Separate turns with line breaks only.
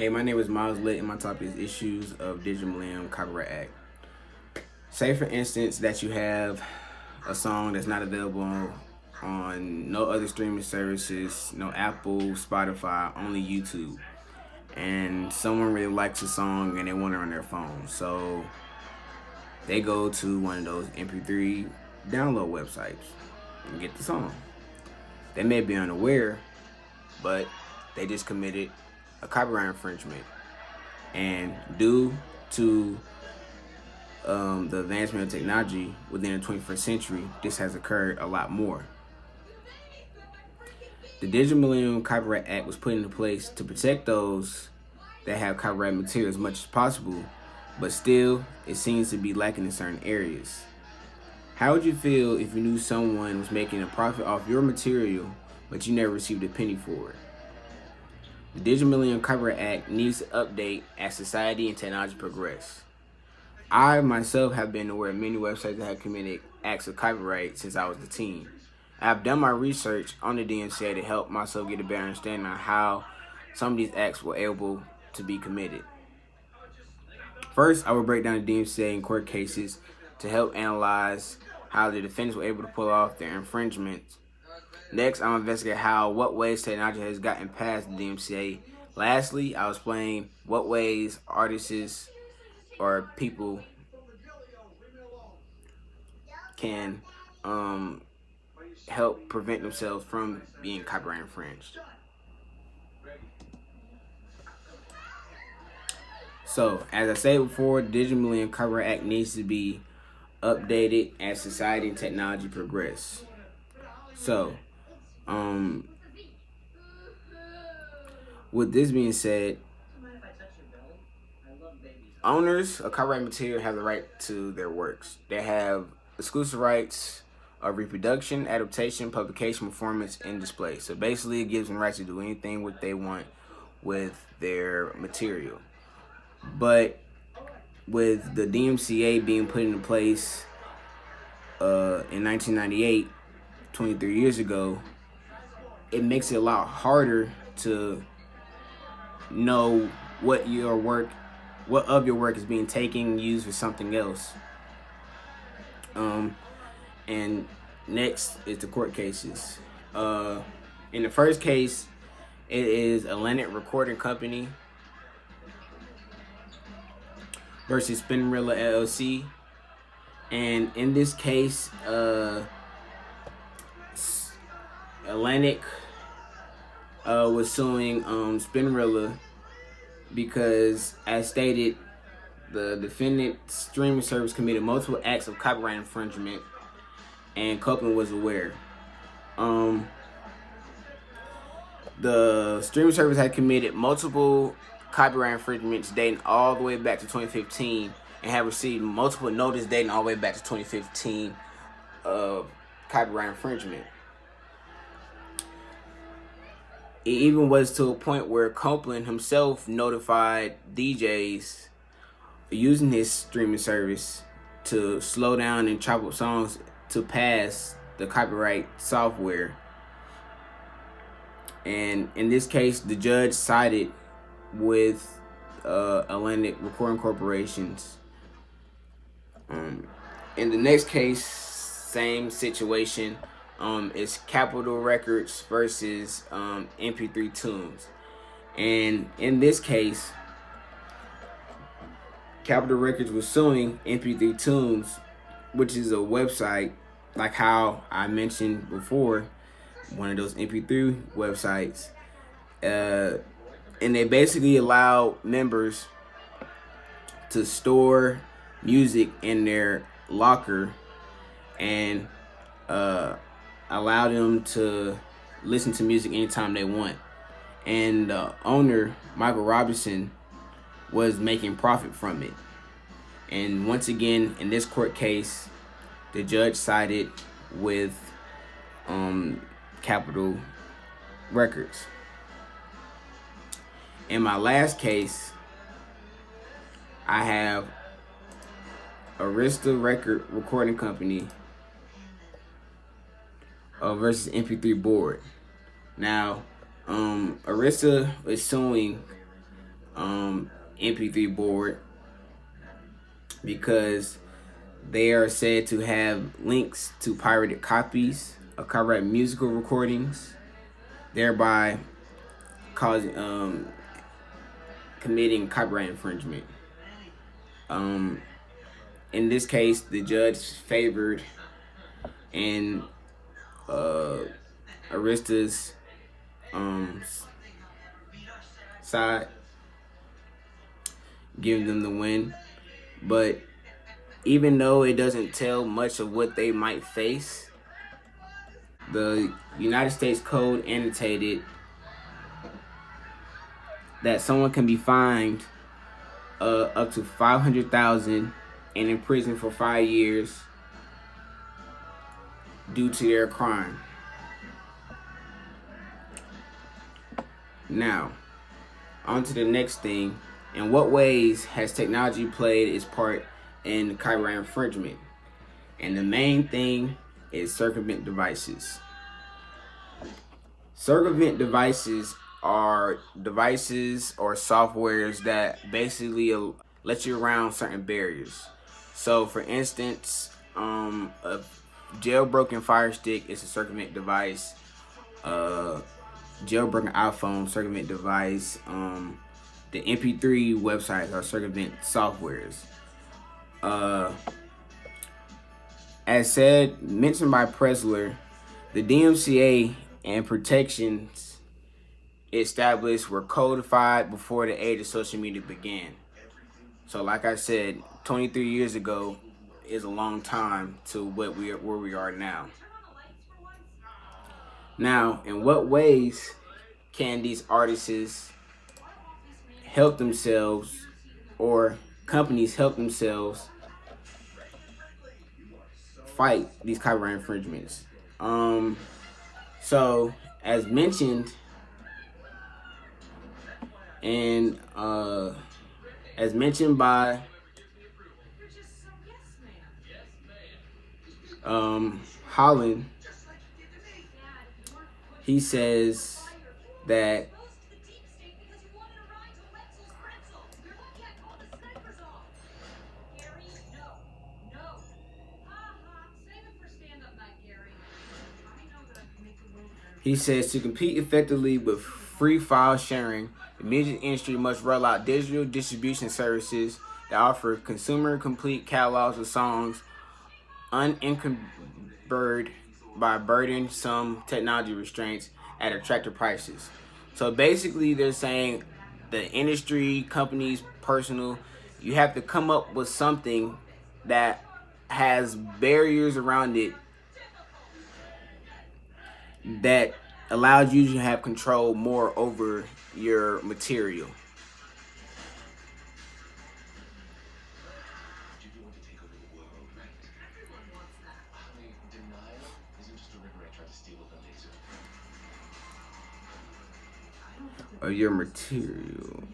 Hey, my name is Miles Litt, and my topic is issues of Digital Millennium Copyright Act. Say, for instance, that you have a song that's not available on no other streaming services, no Apple, Spotify, only YouTube. And someone really likes a song and they want it on their phone. So they go to one of those MP3 download websites and get the song. They may be unaware, but they just committed a copyright infringement. And due to the advancement of technology within the 21st century, this has occurred a lot more. The Digital Millennium Copyright Act was put into place to protect those that have copyright material as much as possible, but still, it seems to be lacking in certain areas. How would you feel if you knew someone was making a profit off your material, but you never received a penny for it? The Digital Millennium Copyright Act needs to update as society and technology progress. I myself have been aware of many websites that have committed acts of copyright since I was a teen. I have done my research on the DMCA to help myself get a better understanding on how some of these acts were able to be committed. First, I will break down the DMCA in court cases to help analyze how the defendants were able to pull off their infringements. Next, I'll investigate what ways technology has gotten past the DMCA. Lastly, I'll explain what ways artists or people can help prevent themselves from being copyright infringed. So, as I said before, the Digital Millennium Copyright Act needs to be updated as society and technology progress. So, with this being said, owners of copyright material have the right to their works. They have exclusive rights of reproduction, adaptation, publication, performance, and display. So basically, it gives them the right to do anything what they want with their material. But with the DMCA being put into place in 1998, 23 years ago, it makes it a lot harder to know what of your work is being taken and used for something else. And next is the court cases. In the first case, it is Atlantic Recording Company versus Spinrilla LLC. And in this case, Atlantic was suing Spinrilla because, as stated, the defendant streaming service committed multiple acts of copyright infringement, and Copeland was aware. The streaming service had committed multiple copyright infringements dating all the way back to 2015 and have received multiple notice dating all the way back to 2015 of copyright infringement. It even was to a point where Copeland himself notified DJs using his streaming service to slow down and chop up songs to pass the copyright software. And in this case, the judge sided with Atlantic Recording Corporations. In the next case, same situation. It's Capitol Records versus MP3 Tunes. And in this case, Capitol Records was suing MP3 Tunes, which is a website, like how I mentioned before, one of those MP3 websites. And they basically allow members to store music in their locker and allow them to listen to music anytime they want. And the owner, Michael Robinson, was making profit from it. And once again, in this court case, the judge sided with Capitol Records. In my last case, I have Arista Recording Company versus MP3 Board. Now, Arista is suing MP3 board, because they are said to have links to pirated copies of copyright musical recordings, thereby causing committing copyright infringement. Um, in this case, the judge favored in Arista's side, giving them the win. But even though it doesn't tell much of what they might face, the United States Code annotated that someone can be fined up to $500,000 and in prison for 5 years due to their crime. Now, on to the next thing. In what ways has technology played its part in copyright infringement? And the main thing is circumvent devices. Circumvent devices are devices or softwares that basically let you around certain barriers. So, for instance, a jailbroken Fire Stick is a circumvent device. Jailbroken iPhone, circumvent device. The MP3 websites are circumvent softwares. As mentioned by Pressler, the DMCA and protections established were codified before the age of social media began. So, like I said, 23 years ago is a long time to where we are now. Now, in what ways can these artists help themselves, or companies help themselves fight these copyright infringements? So, as mentioned, and as mentioned by Holland, he says that to compete effectively with free file sharing, the music industry must roll out digital distribution services that offer consumer complete catalogs of songs unencumbered by burdensome technology restraints at attractive prices. So basically, they're saying the industry, companies, personal, you have to come up with something that has barriers around it that allows you to have control more over your material. Of your material.